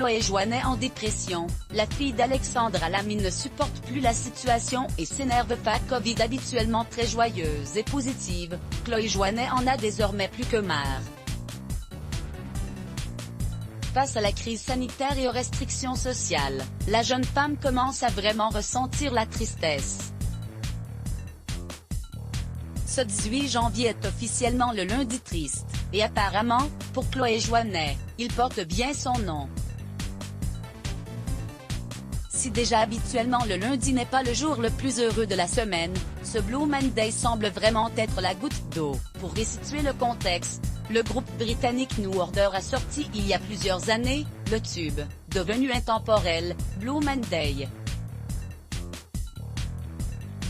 Chloé Joannet en dépression. La fille d'Alexandra Lamy ne supporte plus la situation et s'énerve. Fac Covid habituellement très joyeuse et positive, Chloé Joannet en a désormais plus que marre. Face à la crise sanitaire et aux restrictions sociales, la jeune femme commence à vraiment ressentir la tristesse. Ce 18 janvier est officiellement le lundi triste, et apparemment, pour Chloé Joannet, il porte bien son nom. Si déjà habituellement le lundi n'est pas le jour le plus heureux de la semaine, ce Blue Monday semble vraiment être la goutte d'eau. Pour resituer le contexte, le groupe britannique New Order a sorti il y a plusieurs années, le tube, devenu intemporel, Blue Monday.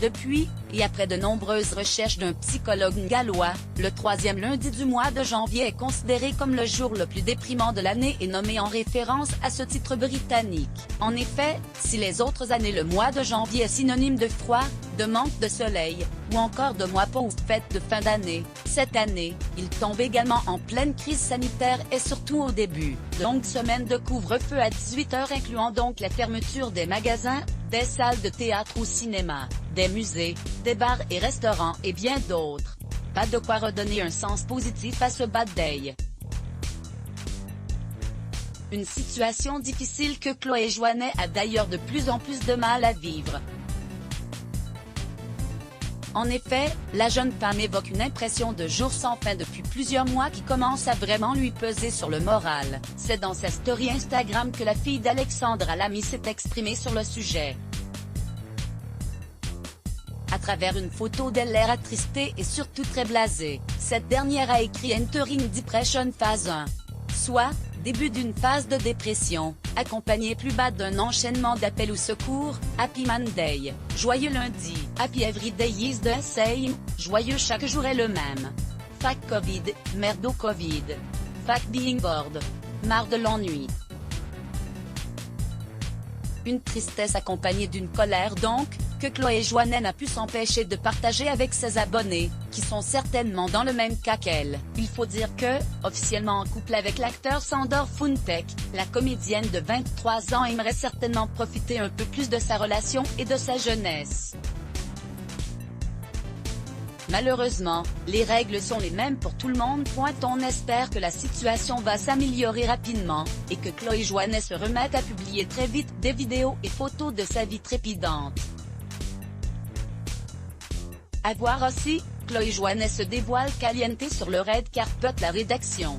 Depuis, et après de nombreuses recherches d'un psychologue gallois, le troisième lundi du mois de janvier est considéré comme le jour le plus déprimant de l'année et nommé en référence à ce titre britannique. En effet, si les autres années le mois de janvier est synonyme de froid, de manque de soleil, ou encore de mois pauvre ou fête de fin d'année, cette année, il tombe également en pleine crise sanitaire et surtout au début, de longues semaines de couvre-feu à 18h incluant donc la fermeture des magasins, des salles de théâtre ou cinéma, des musées, des bars et restaurants et bien d'autres. Pas de quoi redonner un sens positif à ce bad day. Une situation difficile que Chloé Joannet a d'ailleurs de plus en plus de mal à vivre. En effet, la jeune femme évoque une impression de jour sans fin depuis plusieurs mois qui commence à vraiment lui peser sur le moral. C'est dans sa story Instagram que la fille d'Alexandra Lamy s'est exprimée sur le sujet. À travers une photo d'elle l'air attristée et surtout très blasée, cette dernière a écrit Entering Depression Phase 1. Soit, début d'une phase de dépression, accompagné plus bas d'un enchaînement d'appels au secours, Happy Monday, joyeux lundi, Happy Everyday is the same, joyeux chaque jour est le même. Fac Covid, merdo Covid. Fac being bored. Marre de l'ennui. Une tristesse accompagnée d'une colère donc, que Chloé Joannet n'a pu s'empêcher de partager avec ses abonnés, qui sont certainement dans le même cas qu'elle. Il faut dire que, officiellement en couple avec l'acteur Sandor Funtek, la comédienne de 23 ans aimerait certainement profiter un peu plus de sa relation et de sa jeunesse. Malheureusement, les règles sont les mêmes pour tout le monde. On espère que la situation va s'améliorer rapidement, et que Chloé Joannet se remette à publier très vite des vidéos et photos de sa vie trépidante. À voir aussi, Chloé Joannet se dévoile caliente sur le red carpet. La rédaction.